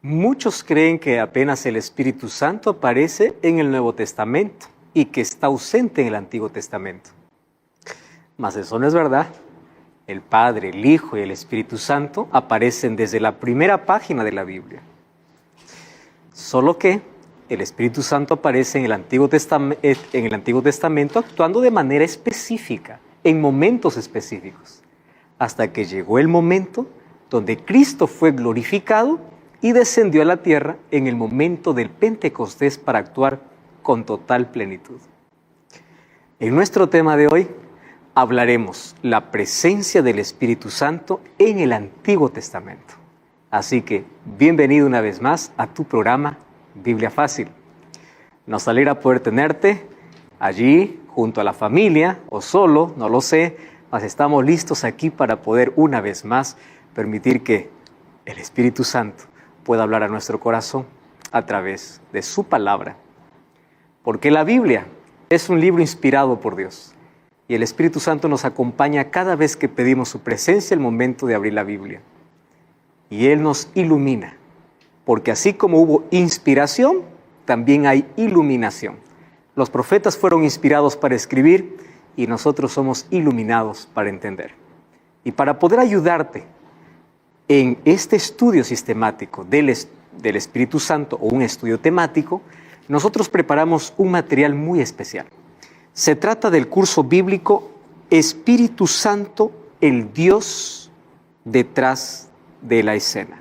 Muchos creen que apenas el Espíritu Santo aparece en el Nuevo Testamento y que está ausente en el Antiguo Testamento. Mas eso no es verdad. El Padre, el Hijo y el Espíritu Santo aparecen desde la primera página de la Biblia. Solo que el Espíritu Santo aparece en el Antiguo Testamento actuando de manera específica, en momentos específicos, hasta que llegó el momento donde Cristo fue glorificado y descendió a la tierra en el momento del Pentecostés para actuar con total plenitud. En nuestro tema de hoy hablaremos la presencia del Espíritu Santo en el Antiguo Testamento. Así que bienvenido una vez más a tu programa Biblia Fácil. Nos alegra poder tenerte allí junto a la familia o solo, no lo sé, mas estamos listos aquí para poder una vez más permitir que el Espíritu Santo pueda hablar a nuestro corazón a través de su palabra. Porque la Biblia es un libro inspirado por Dios y el Espíritu Santo nos acompaña cada vez que pedimos su presencia al momento de abrir la Biblia. Y Él nos ilumina, porque así como hubo inspiración, también hay iluminación. Los profetas fueron inspirados para escribir y nosotros somos iluminados para entender. Y para poder ayudarte en este estudio sistemático del Espíritu Santo o un estudio temático, nosotros preparamos un material muy especial. Se trata del curso bíblico Espíritu Santo, el Dios detrás de la escena.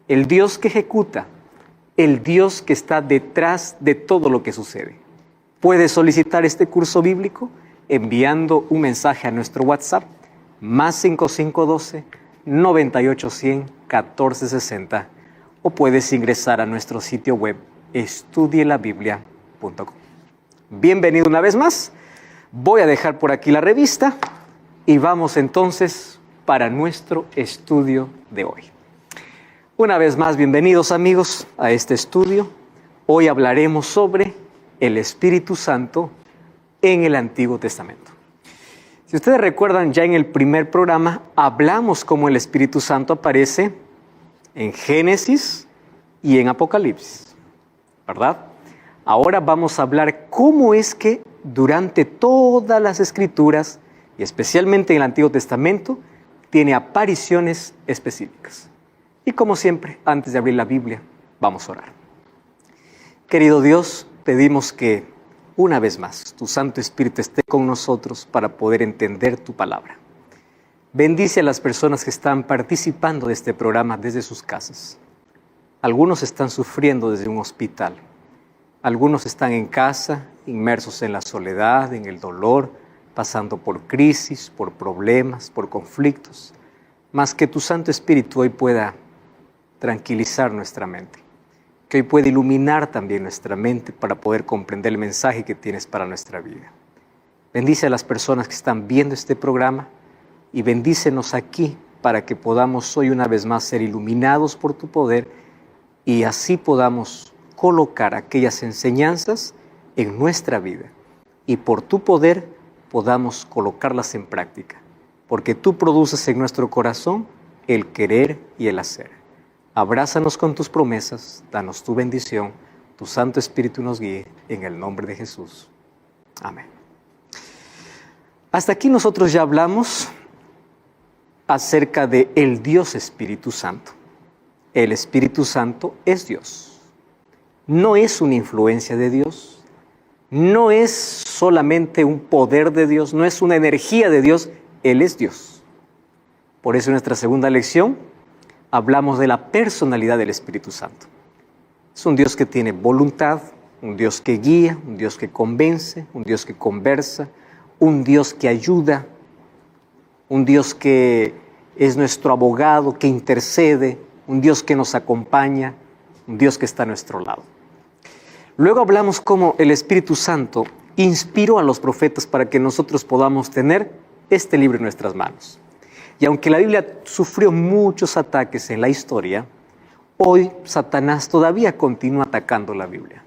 El Dios que ejecuta, el Dios que está detrás de todo lo que sucede. Puedes solicitar este curso bíblico enviando un mensaje a nuestro WhatsApp +5512 9810 1460 o puedes ingresar a nuestro sitio web estudielabiblia.com. Bienvenido una vez más. Voy a dejar por aquí la revista y vamos entonces para nuestro estudio de hoy. Una vez más, bienvenidos amigos a este estudio. Hoy hablaremos sobre el Espíritu Santo en el Antiguo Testamento. Si ustedes recuerdan, ya en el primer programa hablamos cómo el Espíritu Santo aparece en Génesis y en Apocalipsis, ¿verdad? Ahora vamos a hablar cómo es que durante todas las Escrituras, y especialmente en el Antiguo Testamento, tiene apariciones específicas. Y como siempre, antes de abrir la Biblia, vamos a orar. Querido Dios, pedimos que una vez más tu Santo Espíritu esté con nosotros para poder entender tu palabra. Bendice a las personas que están participando de este programa desde sus casas. Algunos están sufriendo desde un hospital. Algunos están en casa, inmersos en la soledad, en el dolor, pasando por crisis, por problemas, por conflictos. Mas que tu Santo Espíritu hoy pueda tranquilizar nuestra mente. Que hoy pueda iluminar también nuestra mente para poder comprender el mensaje que tienes para nuestra vida. Bendice a las personas que están viendo este programa y bendícenos aquí para que podamos hoy una vez más ser iluminados por tu poder y así podamos colocar aquellas enseñanzas en nuestra vida y por tu poder podamos colocarlas en práctica, porque tú produces en nuestro corazón el querer y el hacer. Abrázanos con tus promesas, danos tu bendición, tu Santo Espíritu nos guíe, en el nombre de Jesús. Amén. Hasta aquí nosotros ya hablamos acerca de el Dios Espíritu Santo. El Espíritu Santo es Dios. No es una influencia de Dios, no es solamente un poder de Dios, no es una energía de Dios, Él es Dios. Por eso en nuestra segunda lección hablamos de la personalidad del Espíritu Santo. Es un Dios que tiene voluntad, un Dios que guía, un Dios que convence, un Dios que conversa, un Dios que ayuda, un Dios que es nuestro abogado, que intercede, un Dios que nos acompaña, un Dios que está a nuestro lado. Luego hablamos cómo el Espíritu Santo inspiró a los profetas para que nosotros podamos tener este libro en nuestras manos. Y aunque la Biblia sufrió muchos ataques en la historia, hoy Satanás todavía continúa atacando la Biblia.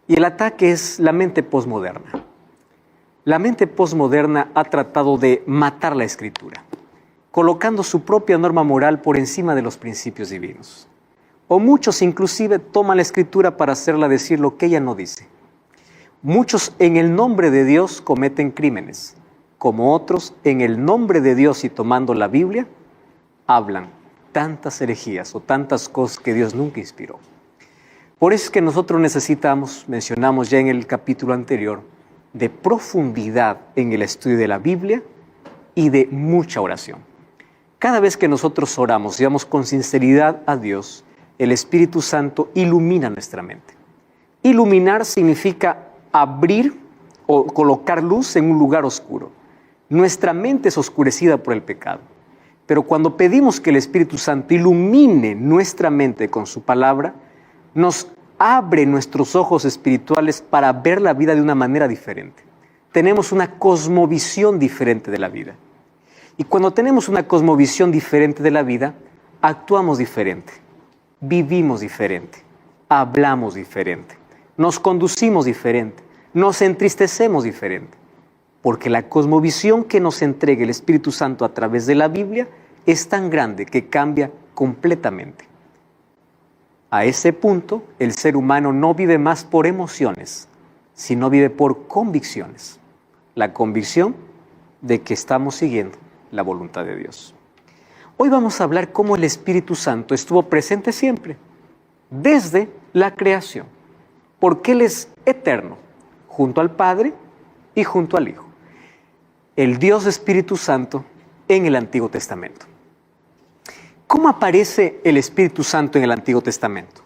Y el ataque es la mente posmoderna. La mente posmoderna ha tratado de matar la Escritura, colocando su propia norma moral por encima de los principios divinos. O muchos inclusive toman la Escritura para hacerla decir lo que ella no dice. Muchos en el nombre de Dios cometen crímenes, como otros en el nombre de Dios y tomando la Biblia, hablan tantas herejías o tantas cosas que Dios nunca inspiró. Por eso es que nosotros necesitamos, mencionamos ya en el capítulo anterior, de profundidad en el estudio de la Biblia y de mucha oración. Cada vez que nosotros oramos y vamos con sinceridad a Dios, el Espíritu Santo ilumina nuestra mente. Iluminar significa abrir o colocar luz en un lugar oscuro. Nuestra mente es oscurecida por el pecado. Pero cuando pedimos que el Espíritu Santo ilumine nuestra mente con su palabra, nos abre nuestros ojos espirituales para ver la vida de una manera diferente. Tenemos una cosmovisión diferente de la vida. Y cuando tenemos una cosmovisión diferente de la vida, actuamos diferente, vivimos diferente, hablamos diferente, nos conducimos diferente, nos entristecemos diferente. Porque la cosmovisión que nos entrega el Espíritu Santo a través de la Biblia es tan grande que cambia completamente. A ese punto, el ser humano no vive más por emociones, sino vive por convicciones. La convicción de que estamos siguiendo la voluntad de Dios. Hoy vamos a hablar cómo el Espíritu Santo estuvo presente siempre, desde la creación, porque Él es eterno, junto al Padre y junto al Hijo. El Dios Espíritu Santo en el Antiguo Testamento. ¿Cómo aparece el Espíritu Santo en el Antiguo Testamento?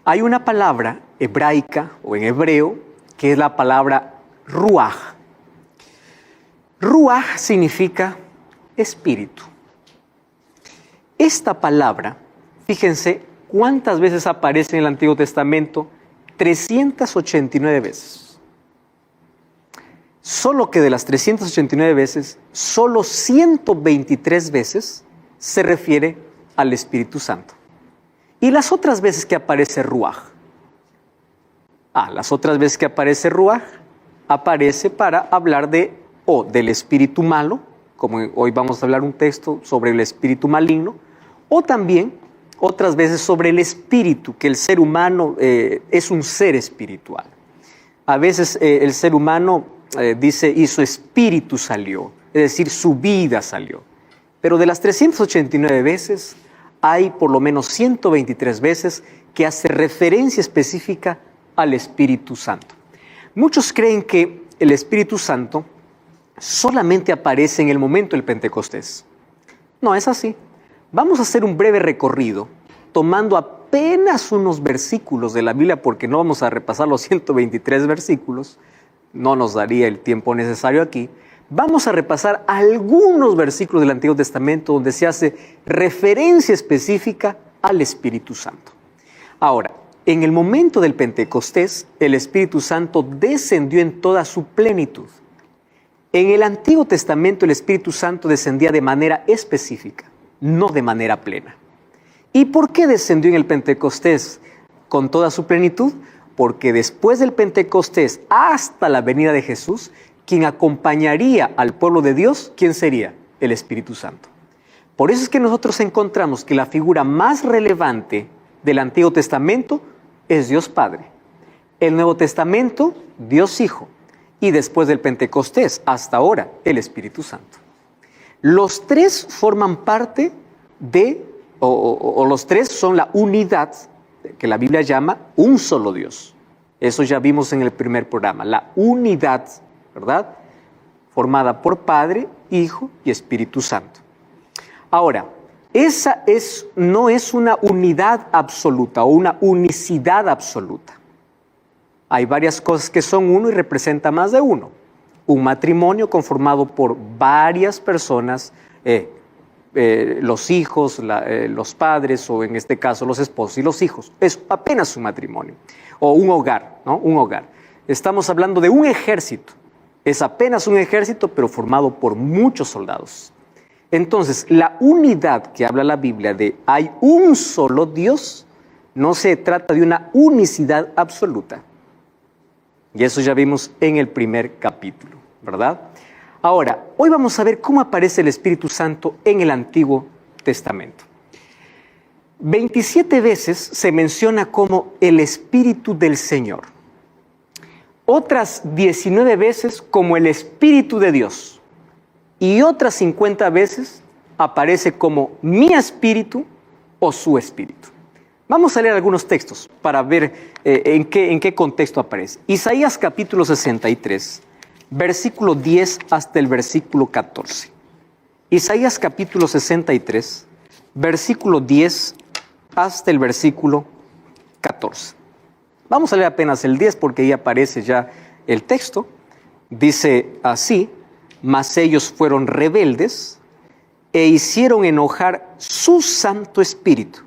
Hay una palabra hebraica o en hebreo que es la palabra ruaj. Ruaj significa espíritu. Esta palabra, fíjense cuántas veces aparece en el Antiguo Testamento, 389 veces. Solo que de las 389 veces, solo 123 veces se refiere al Espíritu Santo. Y las otras veces que aparece Ruaj. Las otras veces que aparece Ruaj, aparece para hablar del espíritu malo, como hoy vamos a hablar un texto sobre el espíritu maligno, o también otras veces sobre el espíritu, que el ser humano es un ser espiritual. A veces el ser humano dice, y su espíritu salió, es decir, su vida salió. Pero de las 389 veces, hay por lo menos 123 veces que hace referencia específica al Espíritu Santo. Muchos creen que el Espíritu Santo solamente aparece en el momento del Pentecostés. No es así. Vamos a hacer un breve recorrido, tomando apenas unos versículos de la Biblia, porque no vamos a repasar los 123 versículos, no nos daría el tiempo necesario aquí. Vamos a repasar algunos versículos del Antiguo Testamento donde se hace referencia específica al Espíritu Santo. Ahora, en el momento del Pentecostés, el Espíritu Santo descendió en toda su plenitud. En el Antiguo Testamento el Espíritu Santo descendía de manera específica, no de manera plena. ¿Y por qué descendió en el Pentecostés con toda su plenitud? Porque después del Pentecostés hasta la venida de Jesús, quien acompañaría al pueblo de Dios, ¿quién sería? El Espíritu Santo. Por eso es que nosotros encontramos que la figura más relevante del Antiguo Testamento es Dios Padre. El Nuevo Testamento, Dios Hijo. Y después del Pentecostés, hasta ahora, el Espíritu Santo. Los tres forman parte los tres son la unidad que la Biblia llama un solo Dios. Eso ya vimos en el primer programa, la unidad, ¿verdad? Formada por Padre, Hijo y Espíritu Santo. Ahora, esa no es una unidad absoluta o una unicidad absoluta. Hay varias cosas que son uno y representan más de uno. Un matrimonio conformado por varias personas, los hijos, los padres o en este caso los esposos y los hijos. Es apenas un matrimonio. O un hogar, ¿no? Un hogar. Estamos hablando de un ejército. Es apenas un ejército, pero formado por muchos soldados. Entonces, la unidad que habla la Biblia de hay un solo Dios, no se trata de una unicidad absoluta. Y eso ya vimos en el primer capítulo, ¿verdad? Ahora, hoy vamos a ver cómo aparece el Espíritu Santo en el Antiguo Testamento. 27 veces se menciona como el Espíritu del Señor. Otras 19 veces como el Espíritu de Dios. Y otras 50 veces aparece como mi espíritu o su espíritu. Vamos a leer algunos textos para ver en qué contexto aparece. Isaías capítulo 63, versículo 10 hasta el versículo 14. Isaías capítulo 63, versículo 10 hasta el versículo 14. Vamos a leer apenas el 10 porque ahí aparece ya el texto. Dice así: mas ellos fueron rebeldes e hicieron enojar su Santo Espíritu,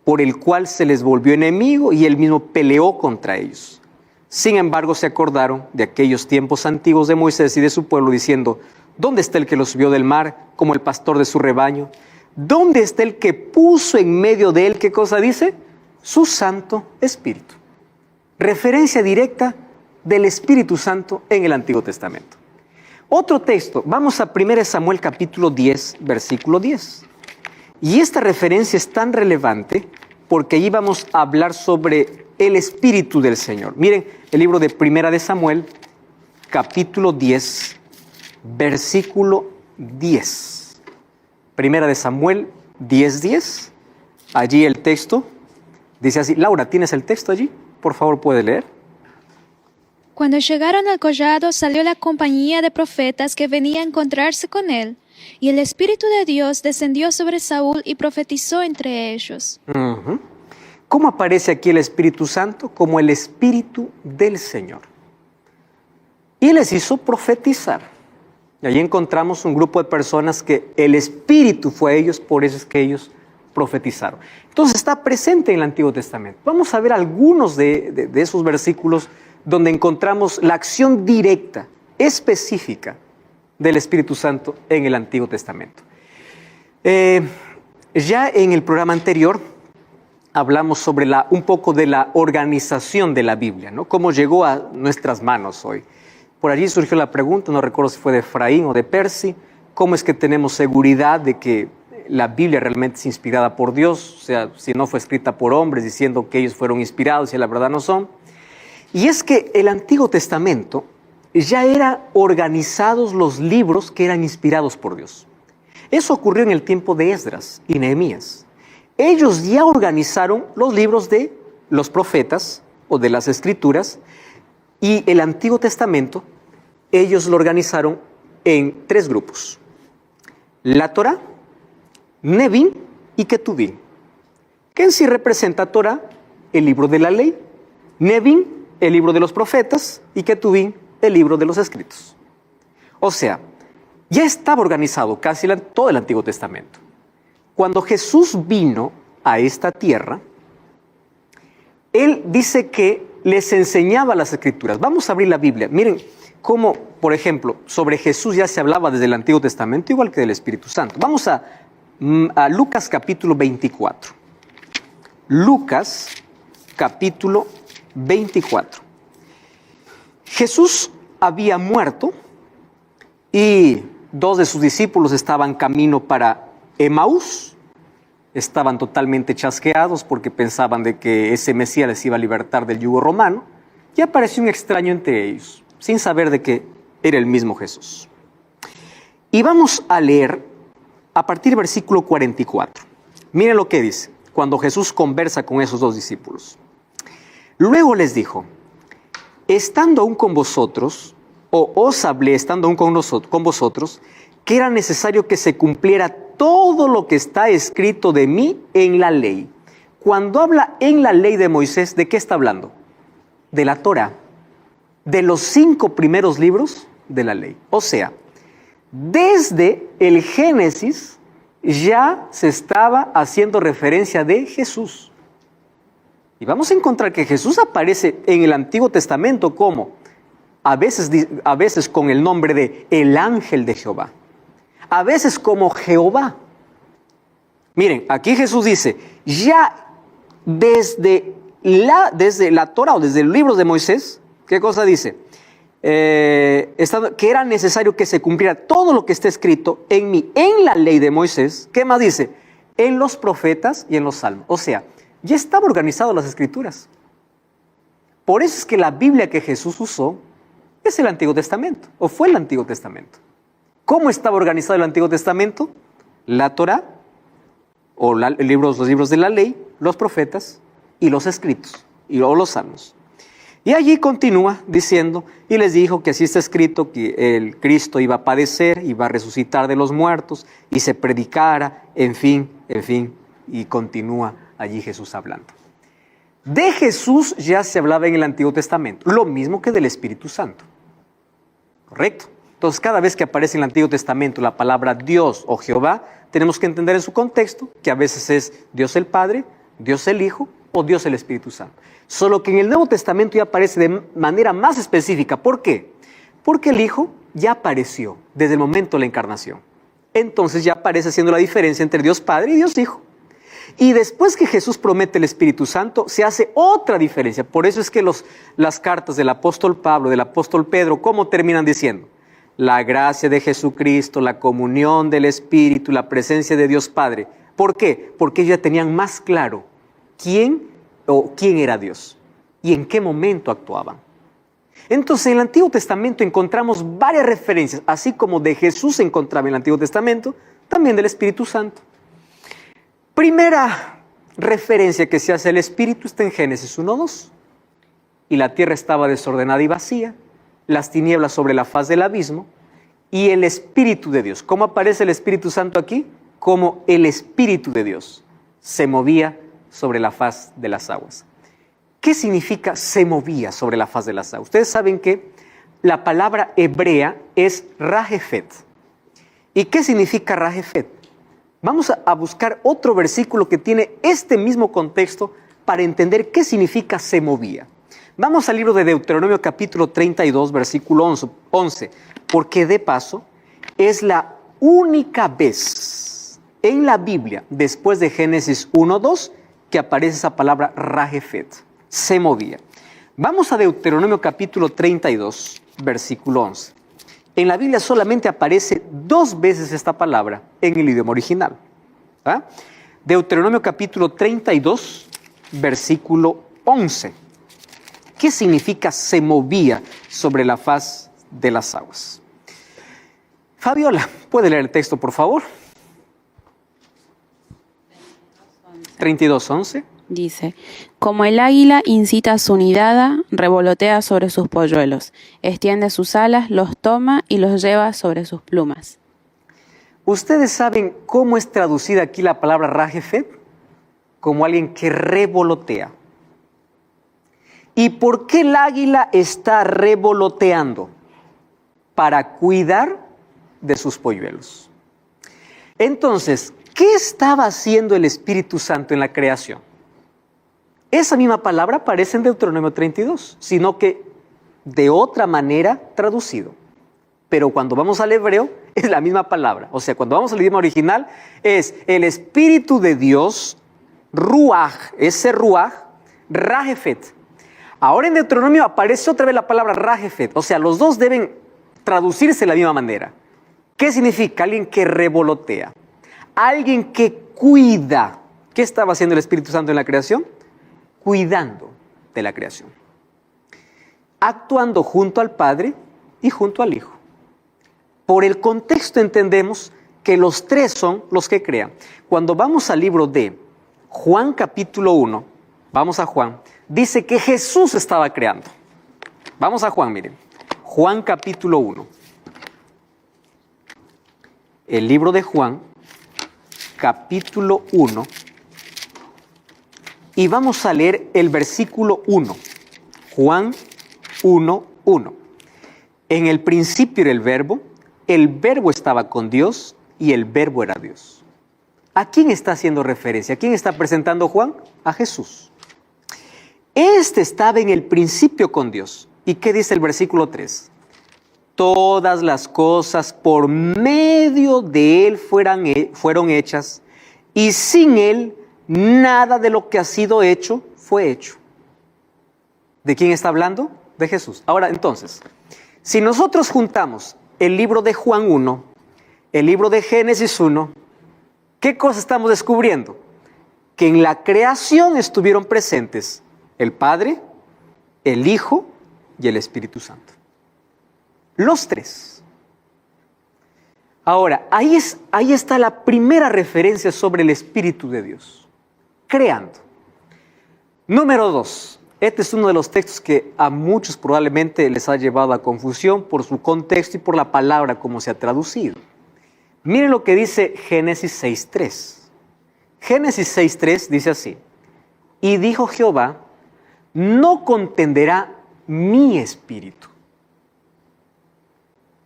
por el cual se les volvió enemigo y él mismo peleó contra ellos. Sin embargo, se acordaron de aquellos tiempos antiguos de Moisés y de su pueblo, diciendo: ¿dónde está el que los subió del mar como el pastor de su rebaño? ¿Dónde está el que puso en medio de él, qué cosa dice? Su Santo Espíritu. Referencia directa del Espíritu Santo en el Antiguo Testamento. Otro texto, vamos a 1 Samuel capítulo 10, versículo 10. Y esta referencia es tan relevante porque allí vamos a hablar sobre el Espíritu del Señor. Miren, el libro de 1 Samuel, capítulo 10, versículo 10. 1 Samuel 10, 10. Allí el texto dice así. Laura, ¿tienes el texto allí? Por favor, ¿puede leer? Cuando llegaron al collado, salió la compañía de profetas que venía a encontrarse con él, y el Espíritu de Dios descendió sobre Saúl y profetizó entre ellos. ¿Cómo aparece aquí el Espíritu Santo? Como el Espíritu del Señor. Y les hizo profetizar. Y allí encontramos un grupo de personas que el Espíritu fue a ellos, por eso es que ellos profetizaron. Entonces está presente en el Antiguo Testamento. Vamos a ver algunos de esos versículos donde encontramos la acción directa, específica del Espíritu Santo en el Antiguo Testamento. Ya en el programa anterior hablamos sobre un poco de la organización de la Biblia, ¿no? Cómo llegó a nuestras manos hoy. Por allí surgió la pregunta, no recuerdo si fue de Efraín o de Percy, ¿cómo es que tenemos seguridad de que la Biblia realmente es inspirada por Dios? O sea, si no fue escrita por hombres diciendo que ellos fueron inspirados y la verdad no son. Y es que el Antiguo Testamento ya eran organizados los libros que eran inspirados por Dios. Eso ocurrió en el tiempo de Esdras y Nehemías. Ellos ya organizaron los libros de los profetas o de las Escrituras, y el Antiguo Testamento ellos lo organizaron en 3 grupos: la Torá, Nevim y Ketuvim. ¿Qué en sí representa Torá? El libro de la ley. Nevim, el libro de los profetas, y Ketuvim, el libro de los escritos. O sea, ya estaba organizado casi todo el Antiguo Testamento. Cuando Jesús vino a esta tierra, Él dice que les enseñaba las Escrituras. Vamos a abrir la Biblia. Miren cómo, por ejemplo, sobre Jesús ya se hablaba desde el Antiguo Testamento, igual que del Espíritu Santo. Vamos a Lucas capítulo 24. Lucas capítulo 24. Jesús había muerto y 2 de sus discípulos estaban camino para Emaús. Estaban totalmente chasqueados porque pensaban de que ese Mesías les iba a libertar del yugo romano. Y apareció un extraño entre ellos, sin saber de que era el mismo Jesús. Y vamos a leer a partir del versículo 44. Miren lo que dice cuando Jesús conversa con esos 2 discípulos. Luego les dijo: estando aún con vosotros, o os hablé estando aún con vosotros, que era necesario que se cumpliera todo lo que está escrito de mí en la ley. Cuando habla en la ley de Moisés, ¿de qué está hablando? De la Torá, de los 5 primeros libros de la ley. O sea, desde el Génesis ya se estaba haciendo referencia de Jesús. Y vamos a encontrar que Jesús aparece en el Antiguo Testamento como, a veces con el nombre de el ángel de Jehová, a veces como Jehová. Miren, aquí Jesús dice, ya desde la Torá o desde los libros de Moisés, ¿qué cosa dice? Que era necesario que se cumpliera todo lo que está escrito en mí, en la ley de Moisés. ¿Qué más dice? en los profetas y en los salmos. O sea, ya estaba organizado las escrituras. Por eso es que la Biblia que Jesús usó es el Antiguo Testamento, o fue el Antiguo Testamento. ¿Cómo estaba organizado el Antiguo Testamento? La Torá, o los libros de la ley, los profetas y los escritos, o los salmos. Y allí continúa diciendo, y les dijo que así está escrito que el Cristo iba a padecer, iba a resucitar de los muertos, y se predicara, en fin, y continúa allí Jesús hablando. De Jesús ya se hablaba en el Antiguo Testamento, lo mismo que del Espíritu Santo. ¿Correcto? Entonces, cada vez que aparece en el Antiguo Testamento la palabra Dios o Jehová, tenemos que entender en su contexto que a veces es Dios el Padre, Dios el Hijo o Dios el Espíritu Santo. Solo que en el Nuevo Testamento ya aparece de manera más específica. ¿Por qué? Porque el Hijo ya apareció desde el momento de la encarnación. Entonces ya aparece haciendo la diferencia entre Dios Padre y Dios Hijo. Y después que Jesús promete el Espíritu Santo, se hace otra diferencia. Por eso es que las cartas del apóstol Pablo, del apóstol Pedro, ¿cómo terminan diciendo? La gracia de Jesucristo, la comunión del Espíritu, la presencia de Dios Padre. ¿Por qué? Porque ellos ya tenían más claro quién era Dios y en qué momento actuaban. Entonces, en el Antiguo Testamento encontramos varias referencias, así como de Jesús se encontraba en el Antiguo Testamento, también del Espíritu Santo. Primera referencia que se hace al Espíritu está en Génesis 1:2. Y la tierra estaba desordenada y vacía, las tinieblas sobre la faz del abismo, y el Espíritu de Dios. ¿Cómo aparece el Espíritu Santo aquí? Como el Espíritu de Dios se movía sobre la faz de las aguas. ¿Qué significa se movía sobre la faz de las aguas? Ustedes saben que la palabra hebrea es Rajefet. ¿Y qué significa Rajefet? Vamos a buscar otro versículo que tiene este mismo contexto para entender qué significa se movía. Vamos al libro de Deuteronomio capítulo 32, versículo 11, porque de paso es la única vez en la Biblia, después de Génesis 1:2, que aparece esa palabra Rajefet, se movía. Vamos a Deuteronomio capítulo 32, versículo 11. En la Biblia solamente aparece 2 veces esta palabra en el idioma original. ¿Ah? Deuteronomio capítulo 32, versículo 11. ¿Qué significa se movía sobre la faz de las aguas? Fabiola, ¿puede leer el texto, por favor? 32:11. Dice, como el águila incita su nidada, revolotea sobre sus polluelos, extiende sus alas, los toma y los lleva sobre sus plumas. ¿Ustedes saben cómo es traducida aquí la palabra Rajefet? Como alguien que revolotea. ¿Y por qué el águila está revoloteando? Para cuidar de sus polluelos. Entonces, ¿qué estaba haciendo el Espíritu Santo en la creación? Esa misma palabra aparece en Deuteronomio 32, sino que de otra manera traducido. Pero cuando vamos al hebreo, es la misma palabra. O sea, cuando vamos al idioma original, es el Espíritu de Dios, Ruaj, ese Ruaj, Rajefet. Ahora en Deuteronomio aparece otra vez la palabra Rajefet. O sea, los dos deben traducirse de la misma manera. ¿Qué significa? Alguien que revolotea. Alguien que cuida. ¿Qué estaba haciendo el Espíritu Santo en la creación? Cuidando de la creación. Actuando junto al Padre y junto al Hijo. Por el contexto entendemos que los tres son los que crean. Cuando vamos al libro de Juan capítulo 1, vamos a Juan, dice que Jesús estaba creando. Vamos a Juan, miren. Juan capítulo 1. El libro de Juan, capítulo 1. Y vamos a leer el versículo 1. Juan 1:1. En el principio era el verbo estaba con Dios y el verbo era Dios. ¿A quién está haciendo referencia? ¿A quién está presentando Juan? A Jesús. Este estaba en el principio con Dios. ¿Y qué dice el versículo 3? Todas las cosas por medio de Él fueron hechas, y sin Él nada de lo que ha sido hecho fue hecho. ¿De quién está hablando? De Jesús. Ahora, entonces, si nosotros juntamos el libro de Juan 1, el libro de Génesis 1 ¿Qué cosa estamos descubriendo? Que en la creación estuvieron presentes el Padre, el Hijo y el Espíritu Santo. Los tres. Ahora, ahí está la primera referencia sobre el Espíritu de Dios. Creando. Número 2. Este es uno de los textos que a muchos probablemente les ha llevado a confusión por su contexto y por la palabra como se ha traducido. Miren lo que dice Génesis 6.3. Génesis 6.3 dice así: y dijo Jehová, no contenderá mi espíritu.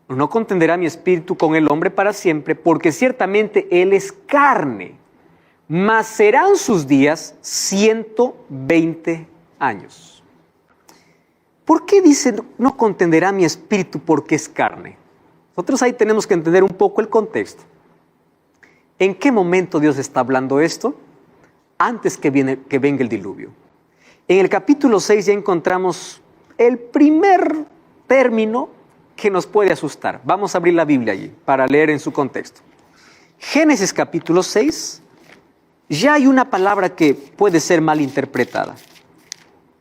No contenderá mi espíritu con el hombre para siempre, porque ciertamente él es carne, mas serán sus días 120 años. ¿Por qué dice no contenderá mi espíritu porque es carne? Nosotros ahí tenemos que entender un poco el contexto. ¿En qué momento Dios está hablando esto? Antes que venga el diluvio. En el capítulo 6 ya encontramos el primer término que nos puede asustar. Vamos a abrir la Biblia allí para leer en su contexto. Génesis capítulo 6, ya hay una palabra que puede ser mal interpretada.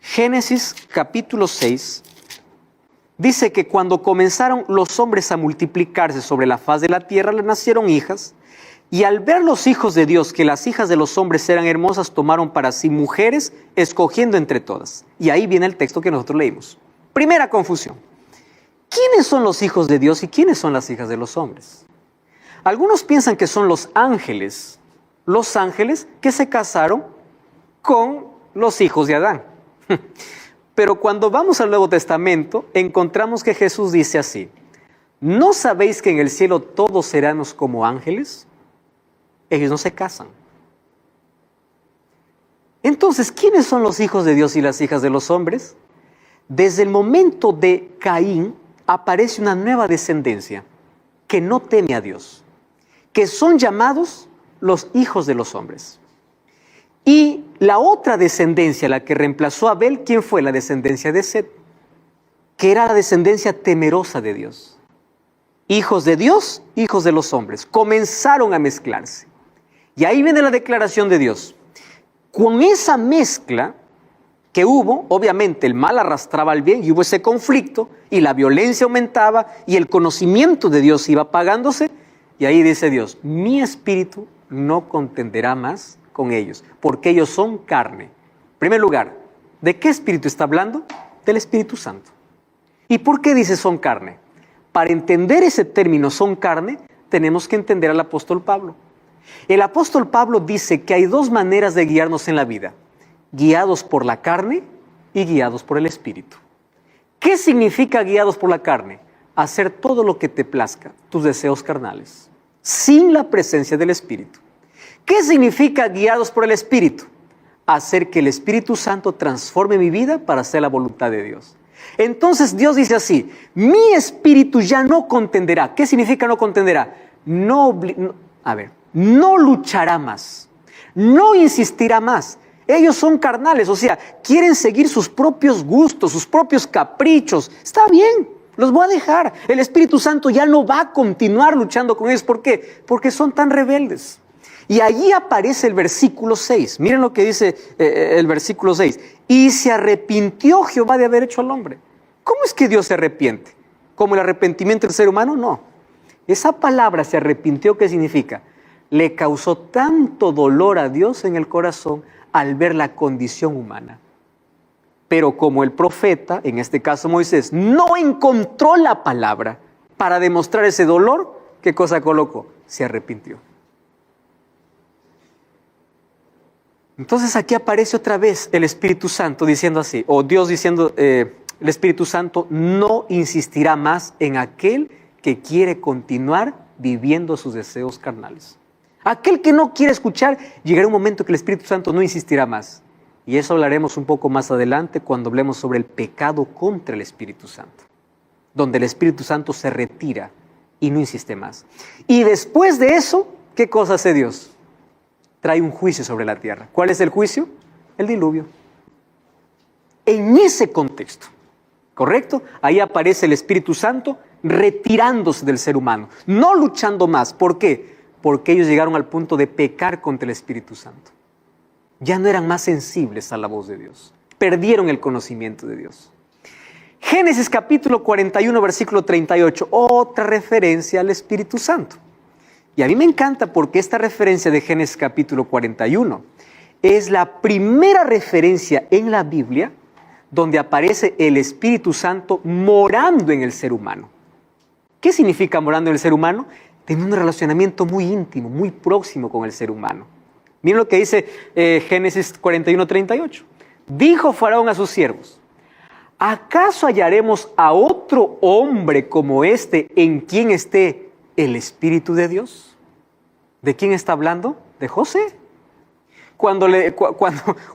Génesis capítulo 6 dice que cuando comenzaron los hombres a multiplicarse sobre la faz de la tierra, les nacieron hijas, y al ver los hijos de Dios que las hijas de los hombres eran hermosas, tomaron para sí mujeres, escogiendo entre todas. Y ahí viene el texto que nosotros leímos. Primera confusión. ¿Quiénes son los hijos de Dios y quiénes son las hijas de los hombres? Algunos piensan que son los ángeles que se casaron con los hijos de Adán. Pero cuando vamos al Nuevo Testamento, encontramos que Jesús dice así: ¿no sabéis que en el cielo todos serán como ángeles? Ellos no se casan. Entonces, ¿quiénes son los hijos de Dios y las hijas de los hombres? Desde el momento de Caín aparece una nueva descendencia que no teme a Dios, que son llamados los hijos de los hombres. Y la otra descendencia, la que reemplazó a Abel, ¿quién fue? La descendencia de Set, que era la descendencia temerosa de Dios. Hijos de Dios, hijos de los hombres, comenzaron a mezclarse. Y ahí viene la declaración de Dios. Con esa mezcla que hubo, obviamente el mal arrastraba al bien y hubo ese conflicto y la violencia aumentaba y el conocimiento de Dios iba apagándose. Y ahí dice Dios, mi espíritu no contenderá más con ellos, porque ellos son carne. En primer lugar, ¿de qué espíritu está hablando? Del Espíritu Santo. ¿Y por qué dice son carne? Para entender ese término son carne, tenemos que entender al apóstol Pablo. El apóstol Pablo dice que hay dos maneras de guiarnos en la vida: guiados por la carne y guiados por el Espíritu. ¿Qué significa guiados por la carne? Hacer todo lo que te plazca, tus deseos carnales, sin la presencia del Espíritu. ¿Qué significa guiados por el Espíritu? Hacer que el Espíritu Santo transforme mi vida para hacer la voluntad de Dios. Entonces Dios dice así: mi espíritu ya no contenderá. ¿Qué significa no contenderá? No luchará más, no insistirá más. Ellos son carnales, o sea, quieren seguir sus propios gustos, sus propios caprichos. Está bien, los voy a dejar. El Espíritu Santo ya no va a continuar luchando con ellos. ¿Por qué? Porque son tan rebeldes. Y allí aparece el versículo 6. Miren lo que dice el versículo 6. Y se arrepintió Jehová de haber hecho al hombre. ¿Cómo es que Dios se arrepiente? ¿Como el arrepentimiento del ser humano? No. Esa palabra se arrepintió, ¿qué significa? Le causó tanto dolor a Dios en el corazón al ver la condición humana. Pero como el profeta, en este caso Moisés, no encontró la palabra para demostrar ese dolor, ¿qué cosa colocó? Se arrepintió. Entonces aquí aparece otra vez el Espíritu Santo diciendo así, o Dios diciendo, el Espíritu Santo no insistirá más en aquel que quiere continuar viviendo sus deseos carnales. Aquel que no quiere escuchar, llegará un momento que el Espíritu Santo no insistirá más. Y eso hablaremos un poco más adelante cuando hablemos sobre el pecado contra el Espíritu Santo, donde el Espíritu Santo se retira y no insiste más. Y después de eso, ¿qué cosa hace Dios? Trae un juicio sobre la tierra. ¿Cuál es el juicio? El diluvio. En ese contexto, ¿correcto? Ahí aparece el Espíritu Santo retirándose del ser humano, no luchando más. ¿Por qué? porque ellos llegaron al punto de pecar contra el Espíritu Santo. Ya no eran más sensibles a la voz de Dios. Perdieron el conocimiento de Dios. Génesis capítulo 41, versículo 38, otra referencia al Espíritu Santo. Y a mí me encanta porque esta referencia de Génesis capítulo 41 es la primera referencia en la Biblia donde aparece el Espíritu Santo morando en el ser humano. ¿Qué significa morando en el ser humano? Tener un relacionamiento muy íntimo, muy próximo con el ser humano. Miren lo que dice Génesis 41, 38. Dijo Faraón a sus siervos: ¿acaso hallaremos a otro hombre como este en quien esté el Espíritu de Dios? ¿De quién está hablando? De José. Cuando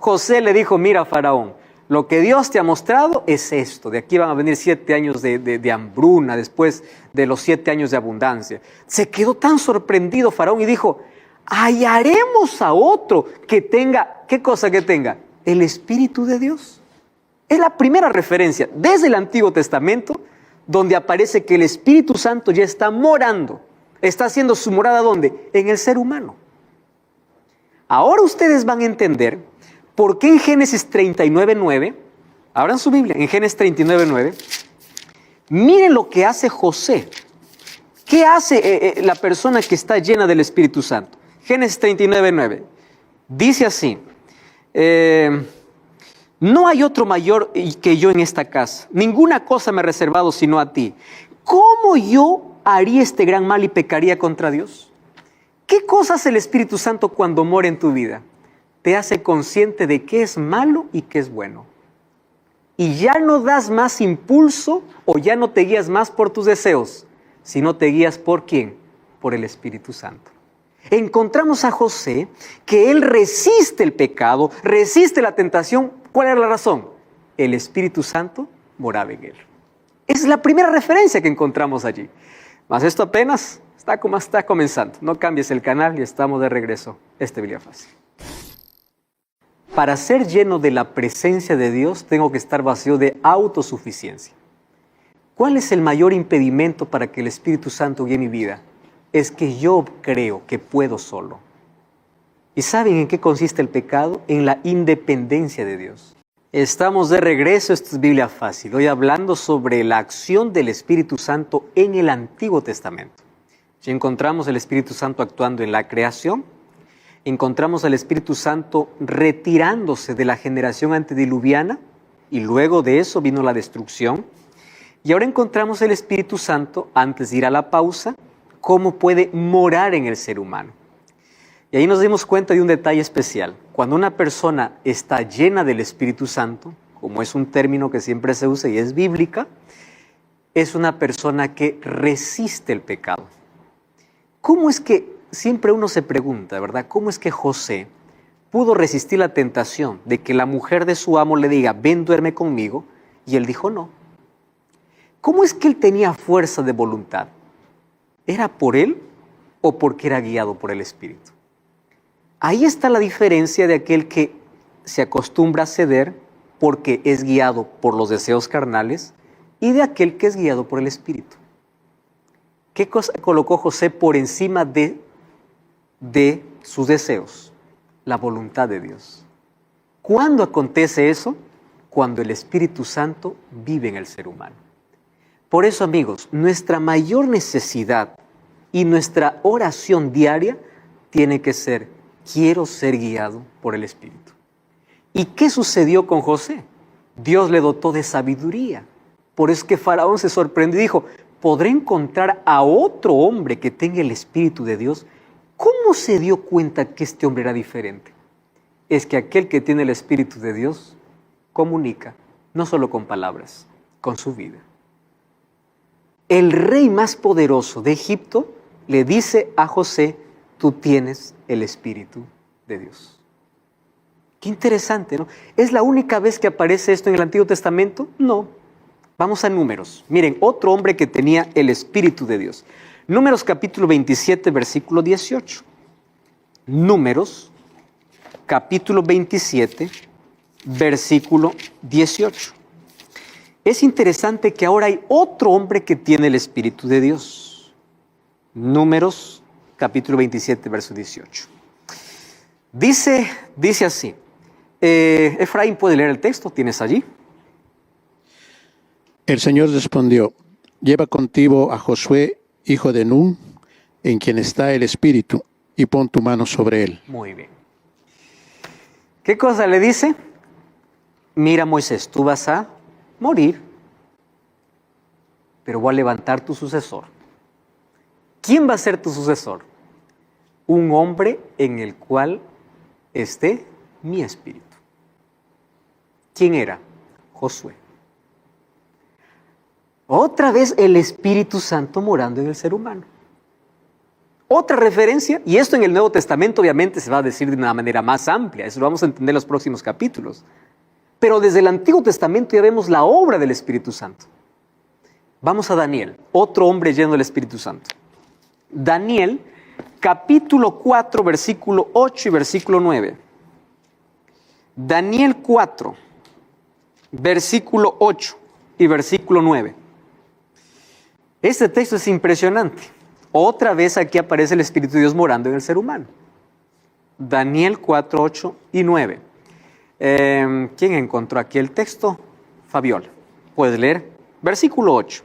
José le dijo: mira, Faraón, lo que Dios te ha mostrado es esto. De aquí van a venir 7 años de hambruna después de los 7 años de abundancia. Se quedó tan sorprendido Faraón y dijo: hallaremos a otro que tenga, ¿qué cosa que tenga? El Espíritu de Dios. Es la primera referencia desde el Antiguo Testamento donde aparece que el Espíritu Santo ya está morando. Está haciendo su morada, ¿dónde? En el ser humano. Ahora ustedes van a entender por qué en Génesis 39:9, abran su Biblia, en Génesis 39:9, miren lo que hace José. ¿Qué hace la persona que está llena del Espíritu Santo? Génesis 39:9, dice así: no hay otro mayor que yo en esta casa. Ninguna cosa me he reservado sino a ti. ¿Cómo yo haría este gran mal y pecaría contra Dios? ¿Qué cosa hace el Espíritu Santo cuando mora en tu vida? Te hace consciente de qué es malo y qué es bueno. Y ya no das más impulso o ya no te guías más por tus deseos, sino te guías ¿por quién? Por el Espíritu Santo. Encontramos a José que él resiste el pecado, resiste la tentación. ¿Cuál era la razón? El Espíritu Santo moraba en él. Esa es la primera referencia que encontramos allí. Mas esto apenas está comenzando. No cambies el canal y estamos de regreso. Biblia Fácil. Para ser lleno de la presencia de Dios, tengo que estar vacío de autosuficiencia. ¿Cuál es el mayor impedimento para que el Espíritu Santo guíe mi vida? Es que yo creo que puedo solo. ¿Y saben en qué consiste el pecado? En la independencia de Dios. Estamos de regreso, esto es Biblia Fácil, hoy hablando sobre la acción del Espíritu Santo en el Antiguo Testamento. Ya encontramos el Espíritu Santo actuando en la creación, encontramos al Espíritu Santo retirándose de la generación antediluviana y luego de eso vino la destrucción. Y ahora encontramos el Espíritu Santo, antes de ir a la pausa, cómo puede morar en el ser humano. Y ahí nos dimos cuenta de un detalle especial. Cuando una persona está llena del Espíritu Santo, como es un término que siempre se usa y es bíblica, es una persona que resiste el pecado. ¿Cómo es que, siempre uno se pregunta, ¿verdad? ¿Cómo es que José pudo resistir la tentación de que la mujer de su amo le diga, ven, duerme conmigo? Y él dijo no. ¿Cómo es que él tenía fuerza de voluntad? ¿Era por él o porque era guiado por el Espíritu? Ahí está la diferencia de aquel que se acostumbra a ceder porque es guiado por los deseos carnales y de aquel que es guiado por el Espíritu. ¿Qué cosa colocó José por encima de sus deseos? La voluntad de Dios. ¿Cuándo acontece eso? Cuando el Espíritu Santo vive en el ser humano. Por eso, amigos, nuestra mayor necesidad y nuestra oración diaria tiene que ser: quiero ser guiado por el Espíritu. ¿Y qué sucedió con José? Dios le dotó de sabiduría. Por eso es que Faraón se sorprendió y dijo, ¿podré encontrar a otro hombre que tenga el Espíritu de Dios? ¿Cómo se dio cuenta que este hombre era diferente? Es que aquel que tiene el Espíritu de Dios comunica, no solo con palabras, con su vida. El rey más poderoso de Egipto le dice a José, tú tienes el Espíritu de Dios. Qué interesante, ¿no? ¿Es la única vez que aparece esto en el Antiguo Testamento? No. Vamos a Números. Miren, otro hombre que tenía el Espíritu de Dios. Números capítulo 27, versículo 18. Números capítulo 27, versículo 18. Es interesante que ahora hay otro hombre que tiene el Espíritu de Dios. Números capítulo 27, verso 18. Dice así. Efraín, ¿puede leer el texto? ¿Tienes allí? El Señor respondió: lleva contigo a Josué, hijo de Nun, en quien está el Espíritu, y pon tu mano sobre él. Muy bien. ¿Qué cosa le dice? Mira, Moisés, tú vas a morir, pero voy a levantar tu sucesor. ¿Quién va a ser tu sucesor? Un hombre en el cual esté mi espíritu. ¿Quién era? Josué. Otra vez el Espíritu Santo morando en el ser humano. Otra referencia, y esto en el Nuevo Testamento obviamente se va a decir de una manera más amplia, eso lo vamos a entender en los próximos capítulos. Pero desde el Antiguo Testamento ya vemos la obra del Espíritu Santo. Vamos a Daniel, otro hombre lleno del Espíritu Santo. Daniel, capítulo 4, versículo 8 y versículo 9. Daniel 4, versículo 8 y versículo 9. Este texto es impresionante. Otra vez aquí aparece el Espíritu de Dios morando en el ser humano. Daniel 4, 8 y 9. ¿Quién encontró aquí el texto? Fabiola, ¿puedes leer? Versículo 8.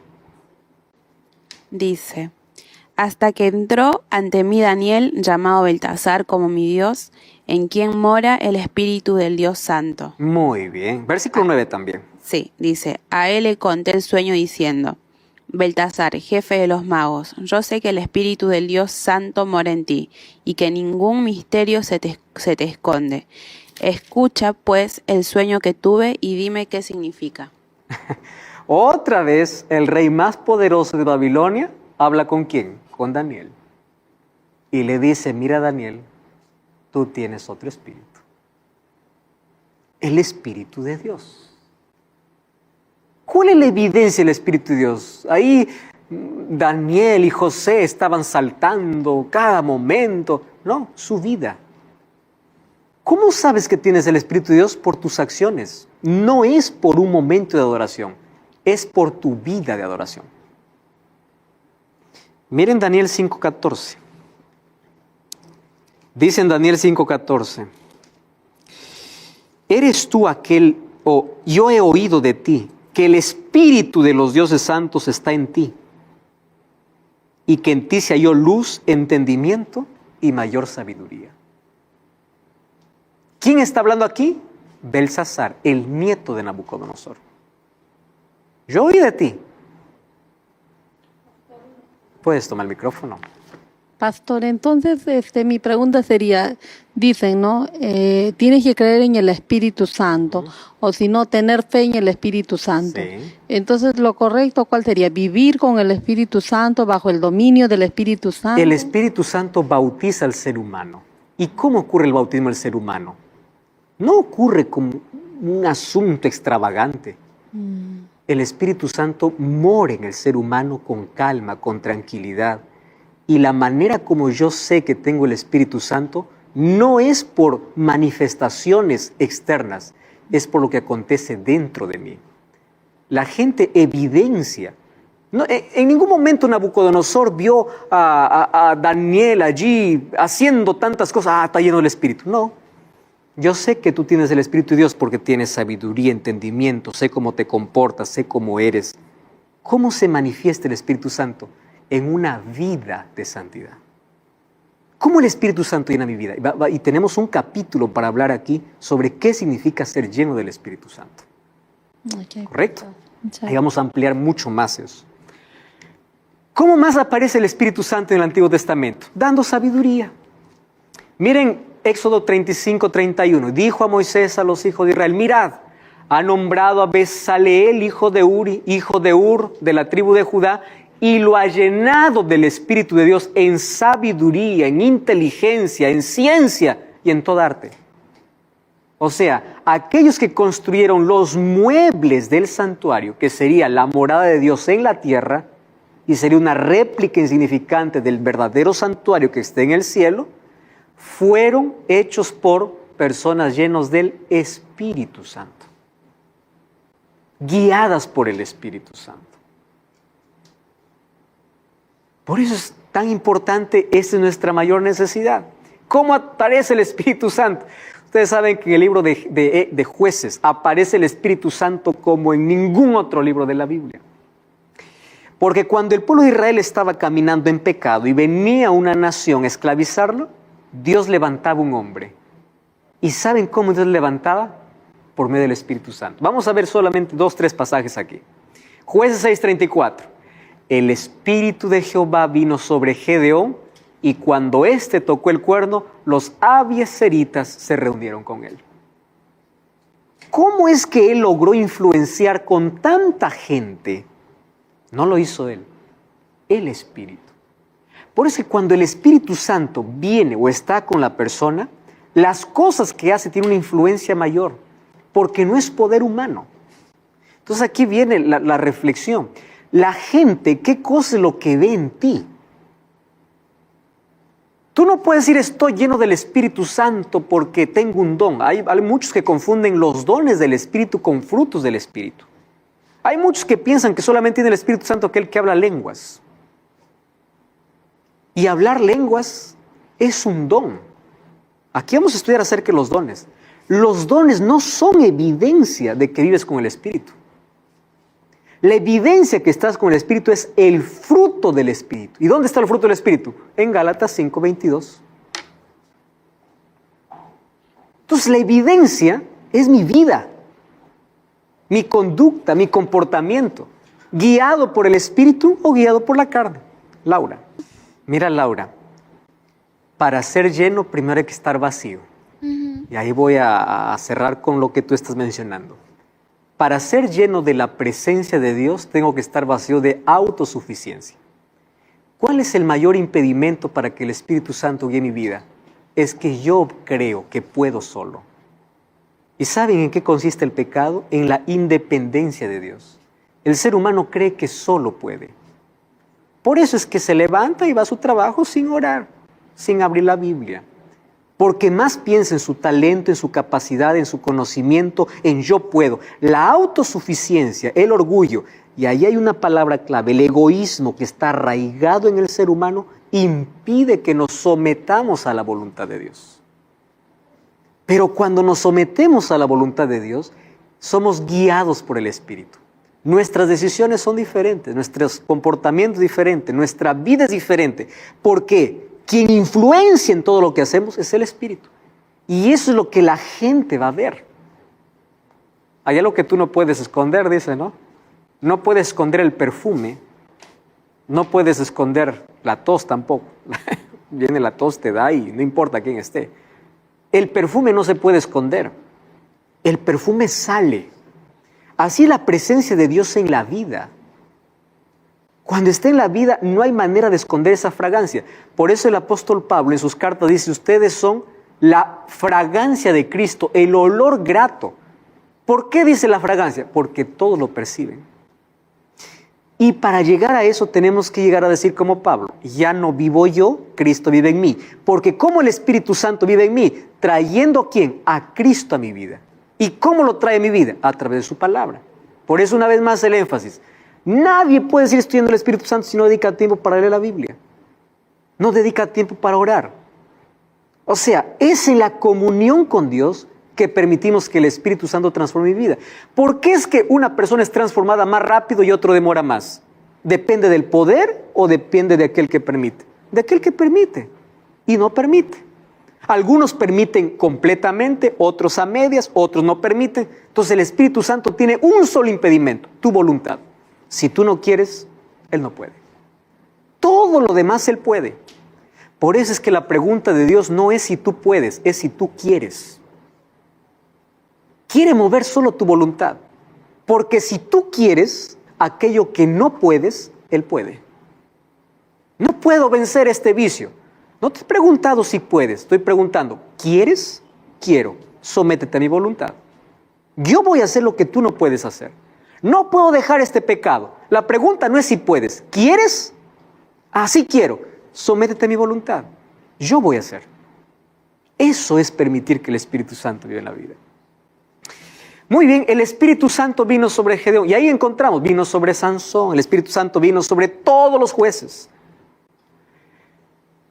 Dice: hasta que entró ante mí Daniel, llamado Beltasar, como mi Dios, en quien mora el Espíritu del Dios Santo. Muy bien. Versículo 9 también. Sí, dice: a él le conté el sueño diciendo: Beltasar, jefe de los magos, yo sé que el Espíritu del Dios Santo mora en ti, y que ningún misterio se te esconde. Escucha, pues, el sueño que tuve y dime qué significa. Otra vez, el rey más poderoso de Babilonia habla ¿con quién? Con Daniel. Y le dice: mira, Daniel, tú tienes otro espíritu. El Espíritu de Dios. ¿Cuál es la evidencia del Espíritu de Dios? Ahí Daniel y José estaban saltando cada momento. No, su vida. ¿Cómo sabes que tienes el Espíritu de Dios? Por tus acciones. No es por un momento de adoración, es por tu vida de adoración. Miren Daniel 5:14. Dice en Daniel 5:14: ¿eres tú aquel, o yo he oído de ti, que el Espíritu de los dioses santos está en ti, y que en ti se halló luz, entendimiento y mayor sabiduría? ¿Quién está hablando aquí? Belsasar, el nieto de Nabucodonosor. Yo oí de ti. Puedes tomar el micrófono. Pastor, entonces mi pregunta sería, dicen, ¿no? Tienes que creer en el Espíritu Santo, o si no, tener fe en el Espíritu Santo. Sí. Entonces, ¿lo correcto cuál sería? ¿Vivir con el Espíritu Santo, bajo el dominio del Espíritu Santo? El Espíritu Santo bautiza al ser humano. ¿Y cómo ocurre el bautismo del ser humano? No ocurre como un asunto extravagante. El Espíritu Santo mora en el ser humano con calma, con tranquilidad. Y la manera como yo sé que tengo el Espíritu Santo no es por manifestaciones externas, es por lo que acontece dentro de mí. La gente evidencia. No, en ningún momento Nabucodonosor vio a Daniel allí haciendo tantas cosas. Está lleno del Espíritu. No. Yo sé que tú tienes el Espíritu de Dios porque tienes sabiduría, entendimiento, sé cómo te comportas, sé cómo eres. ¿Cómo se manifiesta el Espíritu Santo? En una vida de santidad. ¿Cómo el Espíritu Santo llena mi vida? Y tenemos un capítulo para hablar aquí sobre qué significa ser lleno del Espíritu Santo. Okay. ¿Correcto? Sí. Ahí vamos a ampliar mucho más eso. ¿Cómo más aparece el Espíritu Santo en el Antiguo Testamento? Dando sabiduría. Miren Éxodo 35:31. Dijo a Moisés a los hijos de Israel: mirad, ha nombrado a Bezaleel, hijo de Uri, hijo de Ur, de la tribu de Judá, y lo ha llenado del Espíritu de Dios en sabiduría, en inteligencia, en ciencia y en toda arte. O sea, aquellos que construyeron los muebles del santuario, que sería la morada de Dios en la tierra, y sería una réplica insignificante del verdadero santuario que está en el cielo, fueron hechos por personas llenos del Espíritu Santo, guiadas por el Espíritu Santo. Por eso es tan importante, esa es nuestra mayor necesidad. ¿Cómo aparece el Espíritu Santo? Ustedes saben que en el libro de Jueces aparece el Espíritu Santo como en ningún otro libro de la Biblia. Porque cuando el pueblo de Israel estaba caminando en pecado y venía una nación a esclavizarlo, Dios levantaba un hombre. ¿Y saben cómo Dios levantaba? Por medio del Espíritu Santo. Vamos a ver solamente 2-3 pasajes aquí. Jueces 6:34. El Espíritu de Jehová vino sobre Gedeón, y cuando éste tocó el cuerno, los abiezeritas se reunieron con él. ¿Cómo es que él logró influenciar con tanta gente? No lo hizo él, el Espíritu. Por eso que cuando el Espíritu Santo viene o está con la persona, las cosas que hace tienen una influencia mayor, porque no es poder humano. Entonces aquí viene la reflexión. La gente, ¿qué cosa es lo que ve en ti? Tú no puedes decir estoy lleno del Espíritu Santo porque tengo un don. Hay muchos que confunden los dones del Espíritu con frutos del Espíritu. Hay muchos que piensan que solamente tiene el Espíritu Santo aquel que habla lenguas. Y hablar lenguas es un don. Aquí vamos a estudiar acerca de los dones. Los dones no son evidencia de que vives con el Espíritu. La evidencia que estás con el Espíritu es el fruto del Espíritu. ¿Y dónde está el fruto del Espíritu? En Gálatas 5:22. Entonces la evidencia es mi vida, mi conducta, mi comportamiento, guiado por el Espíritu o guiado por la carne. Laura, mira Laura, para ser lleno primero hay que estar vacío. Y ahí voy a cerrar con lo que tú estás mencionando. Para ser lleno de la presencia de Dios, tengo que estar vacío de autosuficiencia. ¿Cuál es el mayor impedimento para que el Espíritu Santo guíe mi vida? Es que yo creo que puedo solo. ¿Y saben en qué consiste el pecado? En la independencia de Dios. El ser humano cree que solo puede. Por eso es que se levanta y va a su trabajo sin orar, sin abrir la Biblia. Porque más piensa en su talento, en su capacidad, en su conocimiento, en yo puedo. La autosuficiencia, el orgullo, y ahí hay una palabra clave, el egoísmo que está arraigado en el ser humano, impide que nos sometamos a la voluntad de Dios. Pero cuando nos sometemos a la voluntad de Dios, somos guiados por el Espíritu. Nuestras decisiones son diferentes, nuestros comportamientos diferentes, nuestra vida es diferente. ¿Por qué? Quien influencia en todo lo que hacemos es el Espíritu. Y eso es lo que la gente va a ver. Hay algo que tú no puedes esconder, dice, ¿no? No puedes esconder el perfume. No puedes esconder la tos tampoco. Viene la tos, te da y no importa quién esté. El perfume no se puede esconder. El perfume sale. Así la presencia de Dios en la vida. Cuando esté en la vida no hay manera de esconder esa fragancia. Por eso el apóstol Pablo en sus cartas dice, ustedes son la fragancia de Cristo, el olor grato. ¿Por qué dice la fragancia? Porque todos lo perciben. Y para llegar a eso tenemos que llegar a decir como Pablo, ya no vivo yo, Cristo vive en mí. Porque ¿cómo el Espíritu Santo vive en mí? Trayendo ¿a quién? A Cristo a mi vida. ¿Y cómo lo trae a mi vida? A través de su palabra. Por eso una vez más el énfasis. Nadie puede decir estudiando el Espíritu Santo si no dedica tiempo para leer la Biblia. No dedica tiempo para orar. O sea, es en la comunión con Dios que permitimos que el Espíritu Santo transforme mi vida. ¿Por qué es que una persona es transformada más rápido y otro demora más? ¿Depende del poder o depende de aquel que permite? De aquel que permite y no permite. Algunos permiten completamente, otros a medias, otros no permiten. Entonces el Espíritu Santo tiene un solo impedimento, tu voluntad. Si tú no quieres, Él no puede. Todo lo demás Él puede. Por eso es que la pregunta de Dios no es si tú puedes, es si tú quieres. Quiere mover solo tu voluntad. Porque si tú quieres aquello que no puedes, Él puede. No puedo vencer este vicio. No te he preguntado si puedes, estoy preguntando, ¿quieres? Quiero. Sométete a mi voluntad. Yo voy a hacer lo que tú no puedes hacer. No puedo dejar este pecado. La pregunta no es si puedes. ¿Quieres? Así quiero. Sométete a mi voluntad. Yo voy a hacer. Eso es permitir que el Espíritu Santo viva en la vida. Muy bien, el Espíritu Santo vino sobre Gedeón. Y ahí encontramos, vino sobre Sansón. El Espíritu Santo vino sobre todos los jueces.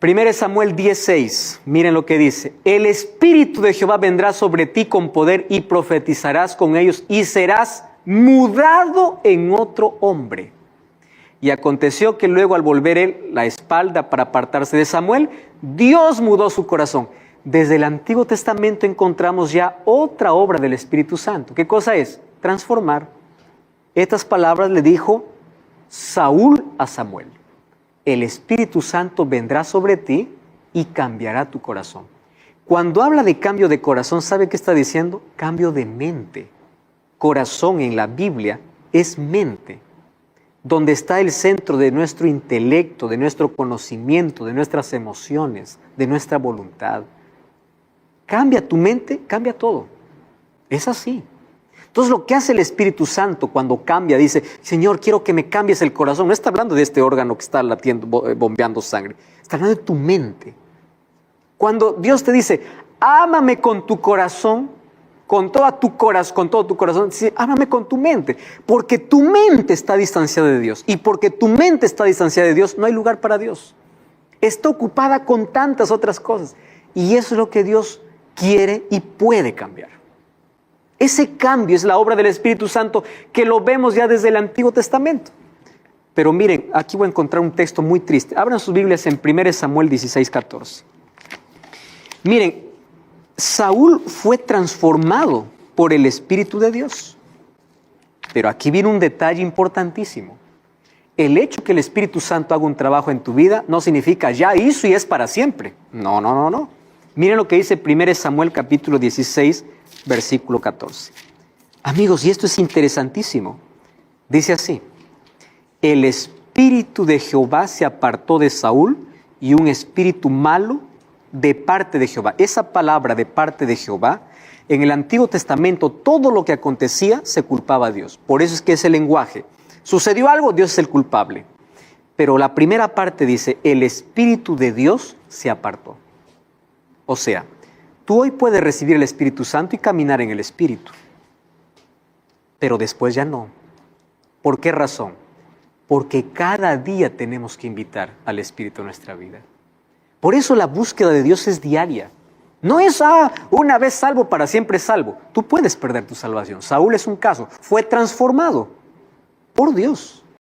1 Samuel 10:6, miren lo que dice. El Espíritu de Jehová vendrá sobre ti con poder y profetizarás con ellos y serás mudado en otro hombre. Y aconteció que luego al volver él la espalda para apartarse de Samuel, Dios mudó su corazón. Desde el Antiguo Testamento encontramos ya otra obra del Espíritu Santo. ¿Qué cosa es? Transformar. Estas palabras le dijo Saúl a Samuel. El Espíritu Santo vendrá sobre ti y cambiará tu corazón. Cuando habla de cambio de corazón, ¿sabe qué está diciendo? Cambio de mente. Corazón en la Biblia es mente, donde está el centro de nuestro intelecto, de nuestro conocimiento, de nuestras emociones, de nuestra voluntad. Cambia tu mente, cambia todo. Es así. Entonces lo que hace el Espíritu Santo cuando cambia, dice, Señor, quiero que me cambies el corazón. No está hablando de este órgano que está latiendo, bombeando sangre. Está hablando de tu mente. Cuando Dios te dice, ámame con tu corazón, con todo tu corazón, dice, ámame con tu mente. Porque tu mente está distanciada de Dios. Y porque tu mente está distanciada de Dios, no hay lugar para Dios. Está ocupada con tantas otras cosas. Y eso es lo que Dios quiere y puede cambiar. Ese cambio es la obra del Espíritu Santo que lo vemos ya desde el Antiguo Testamento. Pero miren, aquí voy a encontrar un texto muy triste. Abran sus Biblias en 1 Samuel 16:14. Miren, Saúl fue transformado por el Espíritu de Dios. Pero aquí viene un detalle importantísimo. El hecho que el Espíritu Santo haga un trabajo en tu vida no significa ya hizo y es para siempre. No. Miren lo que dice 1 Samuel capítulo 16, versículo 14. Amigos, y esto es interesantísimo. Dice así: el Espíritu de Jehová se apartó de Saúl y un espíritu malo de parte de Jehová. Esa palabra de parte de Jehová, en el Antiguo Testamento todo lo que acontecía se culpaba a Dios. Por eso es que ese lenguaje. Sucedió algo, Dios es el culpable. Pero la primera parte dice, el Espíritu de Dios se apartó. O sea, tú hoy puedes recibir el Espíritu Santo y caminar en el Espíritu. Pero después ya no. ¿Por qué razón? Porque cada día tenemos que invitar al Espíritu a nuestra vida. Por eso la búsqueda de Dios es diaria. No es, una vez salvo, para siempre salvo. Tú puedes perder tu salvación. Saúl es un caso. Fue transformado por Dios.